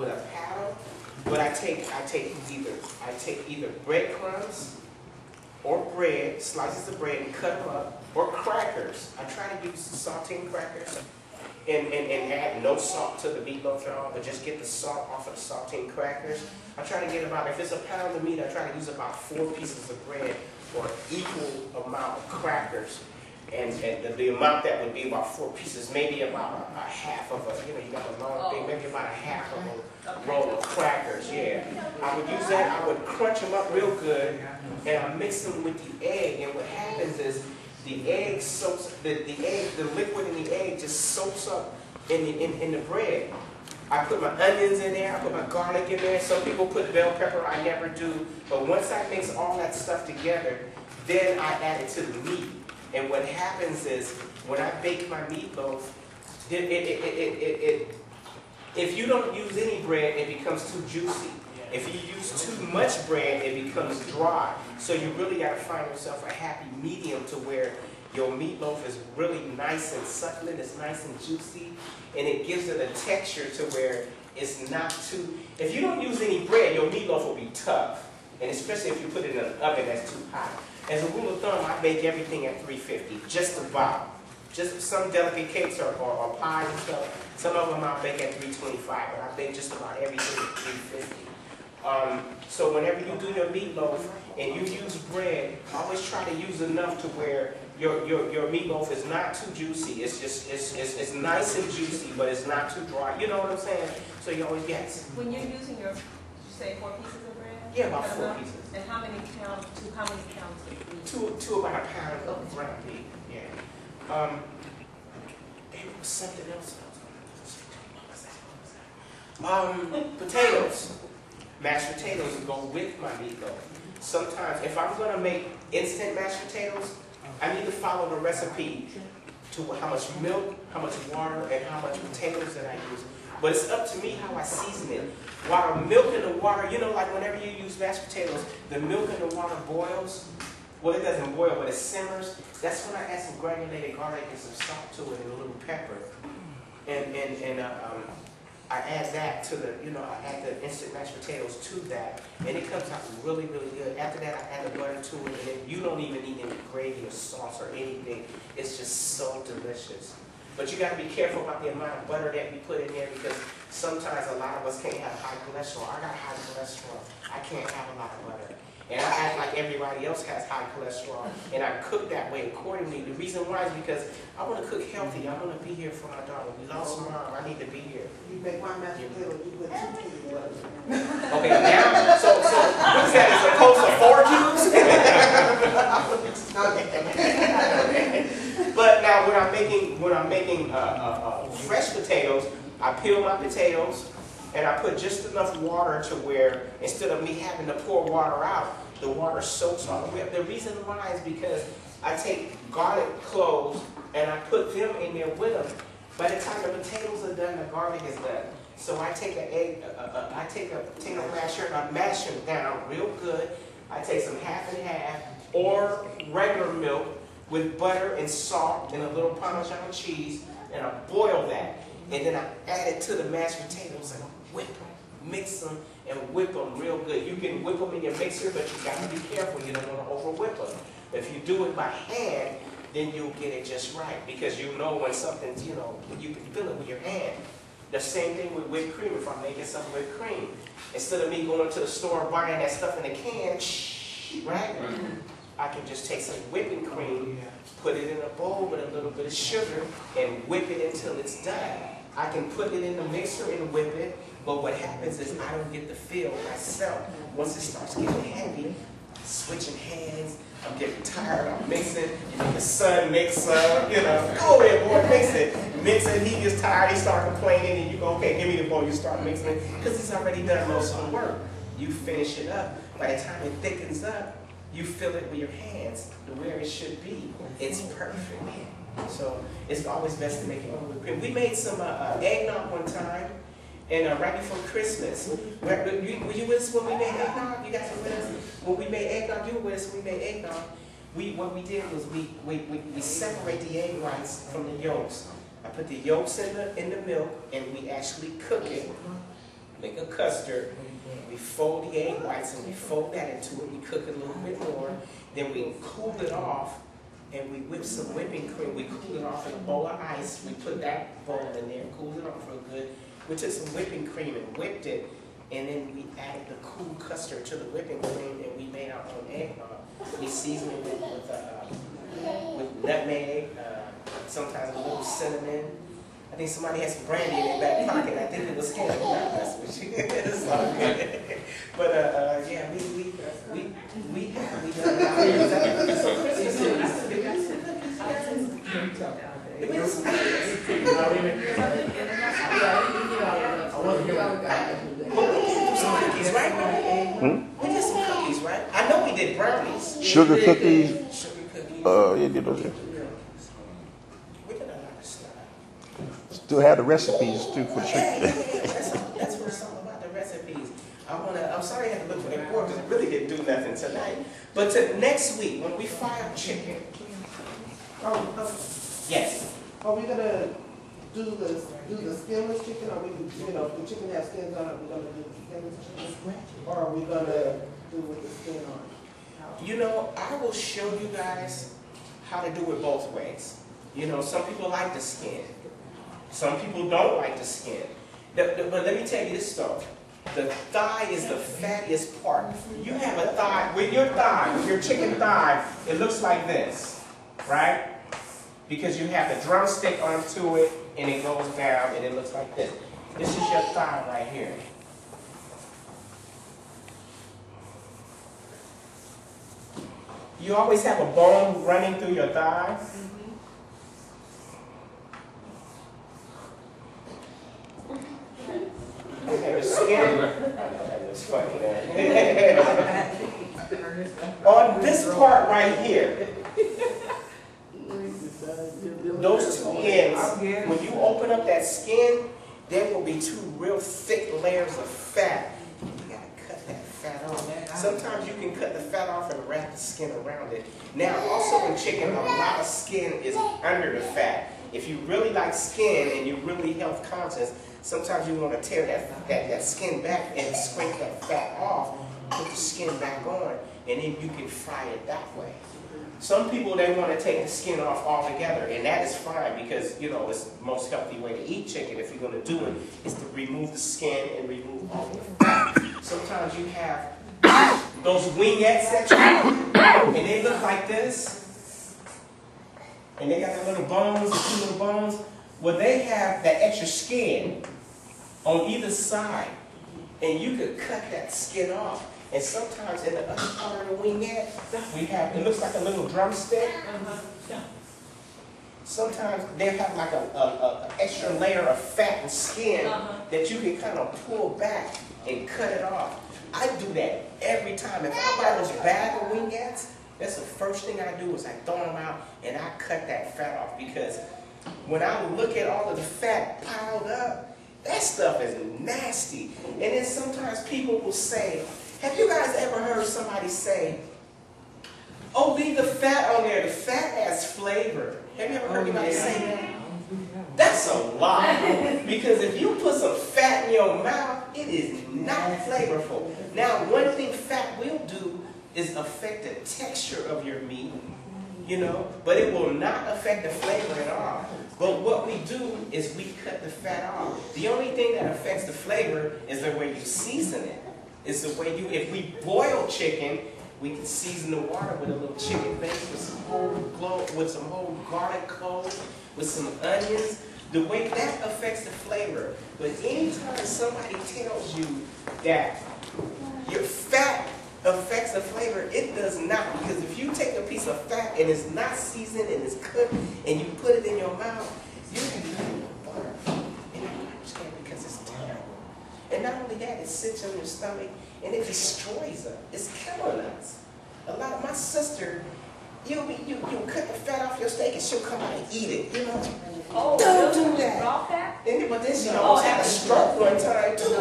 with a paddle, but I take either breadcrumbs or bread, slices of bread, and cut them up, or crackers. I try to use saltine crackers and add no salt to the meatloaf at all, but just get the salt off of the saltine crackers. I try to get about, if it's a pound of meat, I try to use about 4 pieces of bread or equal amount of crackers. And the amount that would be about 4 pieces, maybe about a half of a, you got a long thing, maybe about a half of a roll of crackers, yeah. I would use that, I would crunch them up real good, and I mix them with the egg, and what happens is the egg soaks, the liquid in the egg just soaks up in the bread. I put my onions in there, I put my garlic in there. Some people put bell pepper, I never do. But once I mix all that stuff together, then I add it to the meat. And what happens is, when I bake my meatloaf, if you don't use any bread, it becomes too juicy. If you use too much bread, it becomes dry. So you really got to find yourself a happy medium to where your meatloaf is really nice and succulent, it's nice and juicy, and it gives it a texture to where it's not too... If you don't use any bread, your meatloaf will be tough. And especially if you put it in an oven that's too hot. As a rule of thumb, I bake everything at 350, just about. Just some delicate cakes or pies and stuff. Some of them I bake at 325, but I bake just about everything at 350. So whenever you do your meatloaf and you use bread, always try to use enough to where your meatloaf is not too juicy. It's just it's nice and juicy, but it's not too dry. You know what I'm saying? So you always get. When you're using your, did you say 4 pieces of bread? Yeah, about 4 pieces. And how many pounds? How many pounds of beef? To about a pound of ground beef. Yeah. There was something else. Potatoes. Mashed potatoes go with my meatloaf. Sometimes, if I'm going to make instant mashed potatoes, I need to follow the recipe to how much milk, how much water, and how much potatoes that I use. But it's up to me how I season it. While the milk and the water, like whenever you use mashed potatoes, the milk and the water boils. Well, it doesn't boil, but it simmers. That's when I add some granulated garlic and some salt to it and a little pepper. And I add that to the, I add the instant mashed potatoes to that, and it comes out really, really good. After that, I add the butter to it, and then you don't even need any gravy or sauce or anything. It's just so delicious. But you got to be careful about the amount of butter that we put in there, because sometimes a lot of us can't have high cholesterol. I got high cholesterol. I can't have a lot of butter. And I act like everybody else has high cholesterol, and I cook that way accordingly. The reason why is because I want to cook healthy. I want to be here for my daughter. We lost mom. I need to be here. You make one mashed potato, you put 2 cubes of butter. Okay, now, so what's that? As opposed to 4 cubes? But now when I'm making fresh potatoes, I peel my potatoes. And I put just enough water to where, instead of me having to pour water out, the water soaks all the way up. The reason why is because I take garlic cloves and I put them in there with them. By the time the potatoes are done, the garlic is done. So I take I take a potato masher and I mash them down real good. I take some half and half or regular milk with butter and salt and a little Parmesan cheese, and I boil that. And then I add it to the mashed potatoes and whip them, mix them, and whip them real good. You can whip them in your mixer, but you got to be careful. You don't want to over whip them. If you do it by hand, then you'll get it just right, because you know when something's, you can feel it with your hand. The same thing with whipped cream. If I'm making some whipped cream, instead of me going to the store buying that stuff in a can, right? I can just take some whipping cream, put it in a bowl with a little bit of sugar, and whip it until it's done. I can put it in the mixer and whip it, but what happens is I don't get the feel myself. Once it starts getting heavy, switching hands, I'm getting tired, I'm mixing, the son makes some, go ahead, boy, mix it. Mix it, he gets tired, he starts complaining, and you go, okay, give me the bowl, you start mixing it, because he's already done most of the work. You finish it up. By the time it thickens up, you fill it with your hands to where it should be. It's perfect. So it's always best to make it with cream. We made some eggnog one time, and right before Christmas. Were you with us when we made eggnog? You guys were with us? When we made eggnog, you were with us when we made eggnog. What we did was we separate the egg whites from the yolks. I put the yolks in the milk, and we actually cook it. Make a custard, we fold the egg whites and we fold that into it. We cook it a little bit more. Then we cool it off and we whip some whipping cream. We cool it off in a bowl of ice. We put that bowl in there, cooled it off real good. We took some whipping cream and whipped it. And then we added the cool custard to the whipping cream and we made our own eggnog. We seasoned it with nutmeg, sometimes a little cinnamon. I think somebody had some brandy in their back pocket. I think it was him. It's all good. But yeah, we done some cookies, right? We did some cookies, right? I know we did brownies. Sugar cookies. Sugar cookies. Yeah, get those. We did a lot of stuff. Still have the recipes too for the chicken. That's what it's all about, the recipes. I'm sorry I had to look for that board because it really didn't do nothing tonight. But next week, when we fry up chicken. Yes. Are we gonna do the skinless chicken, or if the chicken has skins on it, we're gonna do the skinless chicken? Or are we gonna do with the skin on it? I will show you guys how to do it both ways. Some people like the skin. Some people don't like the skin. But let me tell you this stuff. The thigh is the fattiest part. You have a thigh, with your chicken thigh, it looks like this, right? Because you have the drumstick onto it, and it goes down, and it looks like this. This is your thigh right here. You always have a bone running through your thigh. Okay, the skin. That looks funny. On this part right here, those two ends, when you open up that skin, there will be two real thick layers of fat. You gotta cut that fat off. Sometimes you can cut the fat off and wrap the skin around it. Now, also in chicken, a lot of skin is under the fat. If you really like skin and you're really health conscious, sometimes you want to tear that skin back and scrape that fat off, put the skin back on, and then you can fry it that way. Some people, they want to take the skin off altogether, and that is fine because, it's the most healthy way to eat chicken if you're going to do it, is to remove the skin and remove all the fat. Sometimes you have those wingettes that you have, and they look like this, and they got the little bones, the two little bones. Well, they have that extra skin on either side, and you could cut that skin off. And sometimes in the other part of the wingette, it looks like a little drumstick. Sometimes they have like a extra layer of fat and skin that you can kind of pull back and cut it off. I do that every time. If I buy those bag of wingettes, that's the first thing I do is I throw them out and I cut that fat off, because when I look at all of the fat piled up, that stuff is nasty. And then sometimes people will say, have you guys ever heard somebody say, oh, leave the fat on there, the fat adds flavor? Have you ever heard anybody say that? That's a lie. Because if you put some fat in your mouth, it is not flavorful. Now, one thing fat will do is affect the texture of your meat, but it will not affect the flavor at all. But what we do is we cut the fat off. The only thing that affects the flavor is the way you season it. It's the way if we boil chicken, we can season the water with a little chicken base, with some whole garlic cloves, with some onions. The way that affects the flavor. But anytime somebody tells you that your fat affects the flavor, it does not. Because if you take a piece of fat and it's not seasoned and it's cooked and you put it in your mouth, you can eat it barf. And I understand, because it's terrible. And not only that, it sits on your stomach and it destroys us. It's killing us. A lot of my sister, you'll cut the fat off your steak and she'll come out and eat it. Oh, don't do that. Raw fat? But then she almost had a stroke one time too.